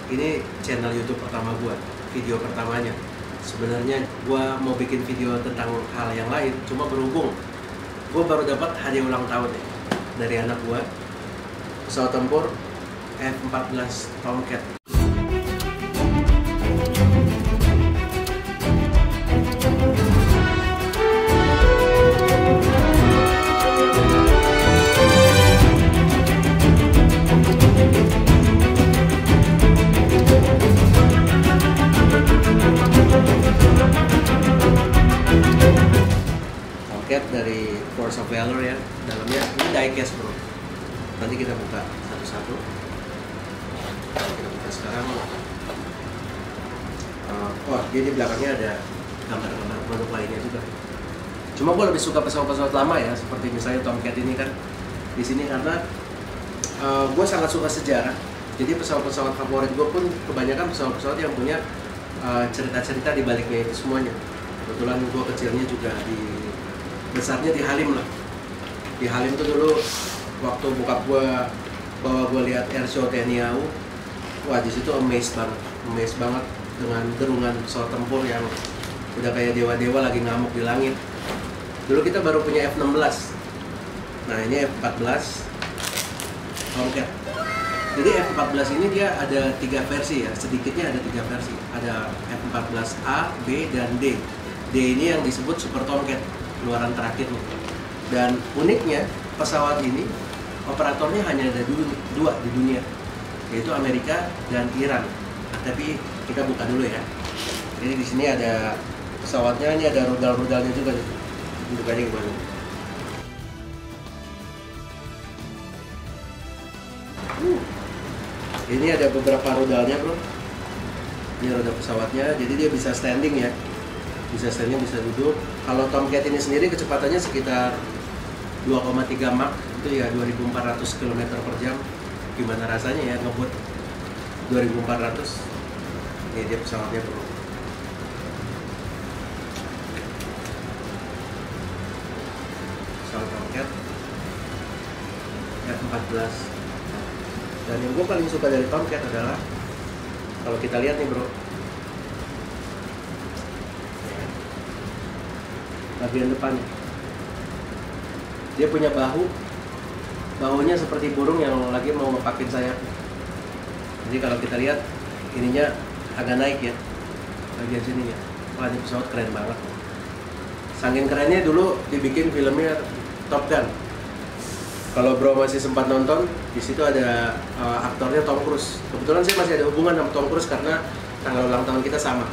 ini channel YouTube pertama gue, video pertamanya. Sebenarnya gue mau bikin video tentang hal yang lain, cuma berhubung gue baru dapat hadiah ulang tahun ya dari anak gue, pesawat tempur F-14 Tomcat. Dari Force of Valor ya, dalamnya ini diecast bro. Nanti kita buka satu-satu. Kita buka sekarang. Dia di belakangnya ada gambar-gambar produk lainnya juga. Cuma gue lebih suka pesawat-pesawat lama ya, seperti misalnya Tomcat ini kan di sini karena gue sangat suka sejarah. Jadi pesawat-pesawat favorit gue pun kebanyakan pesawat-pesawat yang punya cerita-cerita di baliknya itu semuanya. Kebetulan gue kecilnya juga besarnya di Halim lah. Di Halim tuh dulu waktu bokap gua bawa gua lihat airshow TNI AU, wah di situ amazed banget dengan gerungan pesawat tempur yang udah kayak dewa-dewa lagi ngamuk di langit. Dulu kita baru punya F-16. Nah, ini F-14 Tomcat. Jadi F-14 ini dia ada 3 versi ya, sedikitnya ada 3 versi. Ada F-14A, B, dan D. D ini yang disebut Super Tomcat, keluaran terakhir nih. Dan uniknya pesawat ini operatornya hanya ada dua di dunia, yaitu Amerika dan Iran. Nah, tapi kita buka dulu ya. Jadi di sini ada pesawatnya, ini ada rudal-rudalnya juga nih. Bukanya gimana? Ini ada beberapa rudalnya bro. Ini roda pesawatnya, jadi dia bisa standing ya. Bisa standing, bisa duduk. Kalau Tomcat ini sendiri kecepatannya sekitar 2,3 Mach, itu ya 2400 km per jam. Gimana rasanya ya ngebut 2400? Ini dia pesawatnya bro. Pesawat Tomcat F-14. Dan yang gue paling suka dari Tomcat adalah kalau kita lihat nih bro, bagian depannya dia punya bahunya seperti burung yang lagi mau ngepakin sayap. Jadi kalau kita lihat ininya agak naik ya bagian sini ya. Wah, ini pesawat keren banget. Saking kerennya dulu dibikin filmnya Top Gun. Kalau bro masih sempat nonton, di situ ada aktornya Tom Cruise. Kebetulan saya masih ada hubungan sama Tom Cruise karena tanggal ulang tahun kita sama.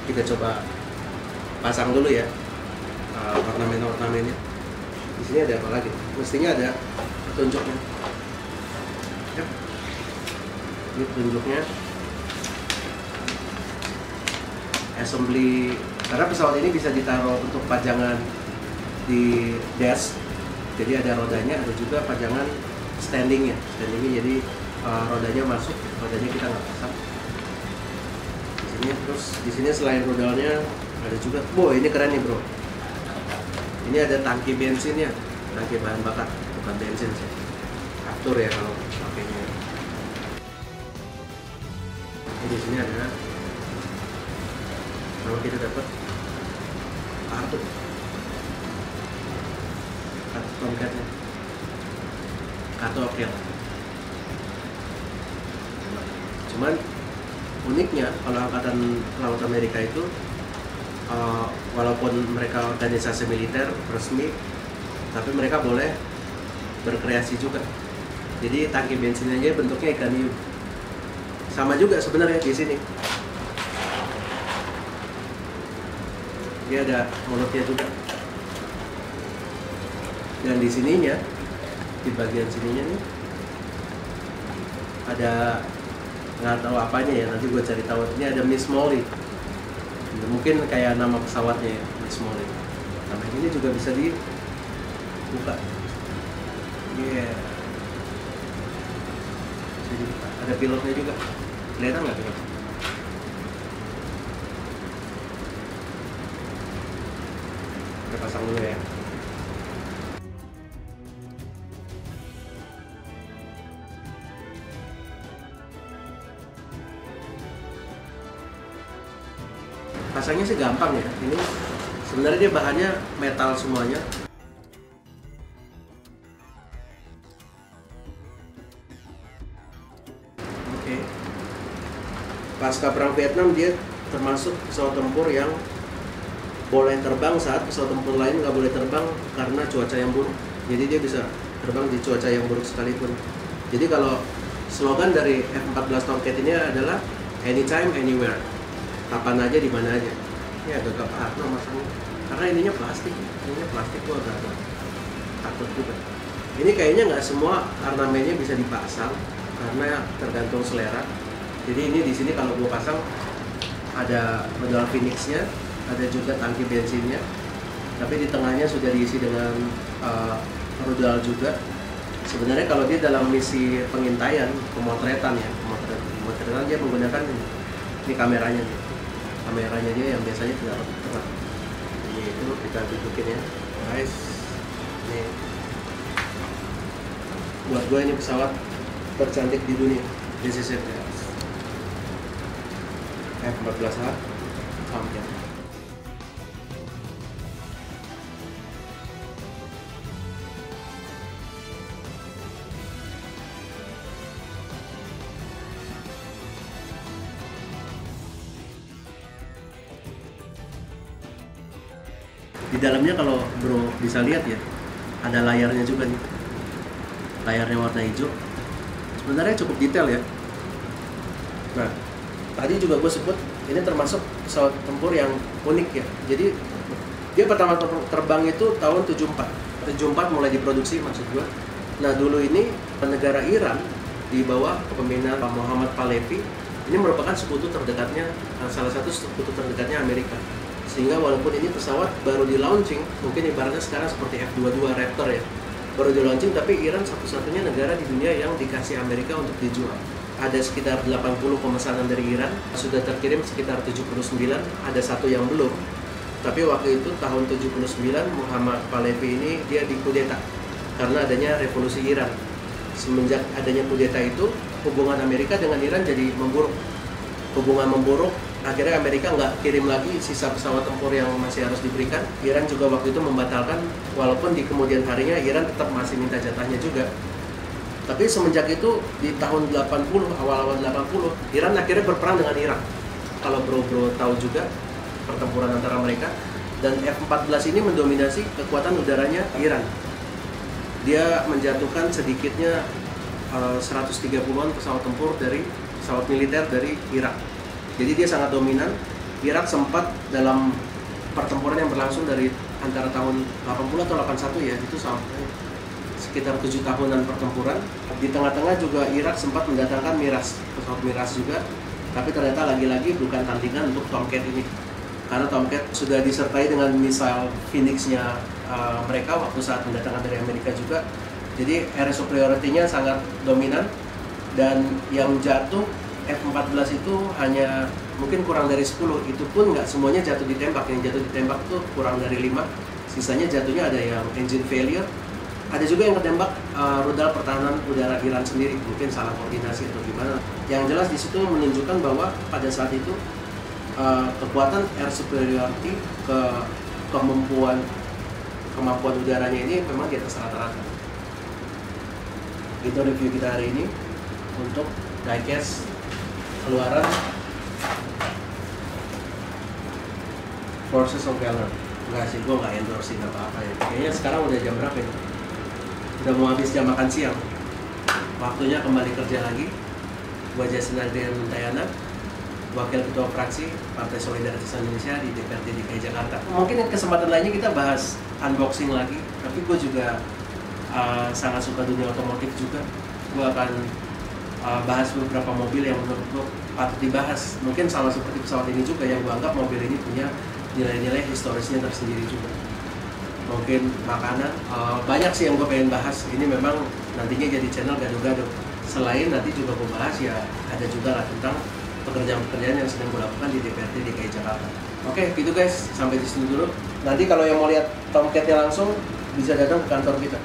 Kita coba pasang dulu ya ornamen-ornamennya. Di sini ada apa lagi? Mestinya ada petunjuknya. Ya. Ini petunjuknya. Assembly, karena pesawat ini bisa ditaruh untuk pajangan di dash. Jadi ada rodanya, ada juga pajangan standingnya. Jadi rodanya masuk, rodanya kita nggak pasang. Terus di sini selain rudalnya ada juga, ini keren nih bro. Ini ada tangki bensinnya, tangki bahan bakar, bukan bensin sih. Aftur ya kalau pakainya. Di sini ada, kalau kita dapat kartu Tomcatnya, kartu oke. Cuman uniknya kalau Angkatan Laut Amerika itu walaupun mereka organisasi militer resmi, tapi mereka boleh berkreasi juga. Jadi tangki bensinnya aja bentuknya ikan hiu. Sama juga sebenarnya di sini. Dia ada mulutnya juga. Dan di sininya, di bagian sininya nih ada, nggak tahu apanya ya, nanti gue cari tahu. Ini ada Miss Molly, mungkin kayak nama pesawatnya ya, Miss Molly. Nama ini juga bisa dibuka. Yeah. Jadi ada pilotnya juga, kelihatan nggak pilot? Kita pasang dulu ya. Pasangnya sih gampang ya. Ini sebenarnya dia bahannya metal semuanya. Oke. Pasca perang Vietnam dia termasuk pesawat tempur yang boleh terbang saat pesawat tempur lain nggak boleh terbang karena cuaca yang buruk. Jadi dia bisa terbang di cuaca yang buruk sekalipun. Jadi kalau slogan dari F-14 Tomcat ini adalah anytime, anywhere, kapan aja, di mana aja. Ini agak parno masangnya, karena ininya plastik gua agak takut juga. Ini kayaknya nggak semua ornamennya bisa dipasang karena tergantung selera. Jadi ini di sini kalau gua pasang ada modal Phoenix-nya, ada juga tangki bensinnya, tapi di tengahnya sudah diisi dengan rudal juga. Sebenarnya kalau dia dalam misi pengintaian, pemotretan dia menggunakan ini kameranya nih. Kameranya dia yang biasanya tidak terang. Ini itu kita tunjukin ya, guys. Nih, buat gue ini pesawat tercantik di dunia. This is it, guys. F-14A Tomcat. Di dalamnya kalau bro bisa lihat ya, ada layarnya juga nih. Layarnya warna hijau. Sebenarnya cukup detail ya. Nah, tadi juga gue sebut ini termasuk pesawat tempur yang unik ya. Jadi dia pertama terbang itu tahun 74 mulai diproduksi maksud gue. Nah dulu ini negara Iran di bawah kepemimpinan Pak Muhammad Pahlavi ini merupakan sekutu terdekatnya, salah satu sekutu terdekatnya Amerika. Sehingga walaupun ini pesawat baru di launching, mungkin ibaratnya sekarang seperti F-22 Raptor ya, baru di launching, tapi Iran satu-satunya negara di dunia yang dikasih Amerika untuk dijual. Ada sekitar 80 pemesanan dari Iran, sudah terkirim sekitar 79, ada satu yang belum. Tapi waktu itu tahun 79 Muhammad Pahlavi ini dia dikudeta karena adanya revolusi Iran. Semenjak adanya kudeta itu, hubungan Amerika dengan Iran jadi memburuk. Hubungan memburuk, akhirnya Amerika nggak kirim lagi sisa pesawat tempur yang masih harus diberikan. Iran juga waktu itu membatalkan, walaupun di kemudian harinya Iran tetap masih minta jatahnya juga. Tapi semenjak itu di tahun 80, awal-awal 80, Iran akhirnya berperang dengan Irak. Kalau bro-bro tahu juga pertempuran antara mereka, dan F-14 ini mendominasi kekuatan udaranya Iran. Dia menjatuhkan sedikitnya 130-an pesawat tempur dari pesawat militer dari Irak. Jadi dia sangat dominan. Irak sempat dalam pertempuran yang berlangsung dari antara tahun 80 atau 81 ya, itu sampai sekitar 7 tahunan pertempuran. Di tengah-tengah juga Irak sempat mendatangkan Miras, pesawat Miras juga. Tapi ternyata lagi-lagi bukan tandingan untuk Tomcat ini. Karena Tomcat sudah disertai dengan misal Phoenix-nya mereka waktu saat mendatangkan dari Amerika juga. Jadi air superiority-nya sangat dominan. Dan yang jatuh F-14 itu hanya mungkin kurang dari 10, itu pun nggak semuanya jatuh ditembak. Yang jatuh ditembak itu kurang dari 5, sisanya jatuhnya ada yang engine failure, ada juga yang ketembak rudal pertahanan udara Iran sendiri, mungkin salah koordinasi atau gimana. Yang jelas di situ menunjukkan bahwa pada saat itu kekuatan air superiority kemampuan udaranya ini memang di atas rata-rata. Itu review kita hari ini untuk diecast keluaran Forces of Valor. Enggak sih, gue nggak endorsein apa-apa ya. Kayaknya sekarang udah jam berapa ya? Udah mau habis jam makan siang. Waktunya kembali kerja lagi. Gue Jason Adrian Muntayana, Wakil Ketua Fraksi Partai Solidaritas Indonesia di DPRD DKI Jakarta. Mungkin kesempatan lainnya kita bahas unboxing lagi. Tapi gue juga sangat suka dunia otomotif juga. Gue akan bahas beberapa mobil yang menurut gue patut dibahas. Mungkin sama seperti pesawat ini juga yang gue anggap mobil ini punya nilai-nilai historisnya tersendiri juga. Mungkin makanan, banyak sih yang gue pengen bahas. Ini memang nantinya jadi channel gado-gado. Selain nanti juga gue bahas ya ada juga lah tentang pekerjaan-pekerjaan yang sedang gue lakukan di DPRD DKI Jakarta. Oke, gitu guys, sampai di sini dulu. Nanti kalau yang mau lihat Tomcat-nya langsung bisa datang ke kantor kita.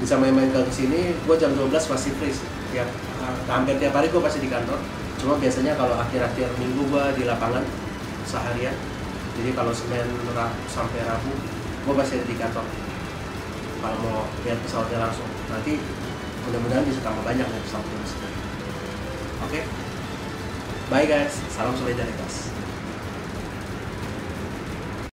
Bisa main-main ke sini, gue jam 12 pasti free sih. Ya, hampir tiap hari gue pasti di kantor. Cuma biasanya kalau akhir-akhir minggu gue di lapangan. seharian. Jadi kalau Senin sampai Rabu gue pasti ada di kantor kalau mau lihat pesawatnya langsung. Nanti mudah-mudahan bisa tambah banyak nih pesawatnya di sini. Oke, bye guys, salam solidaritas.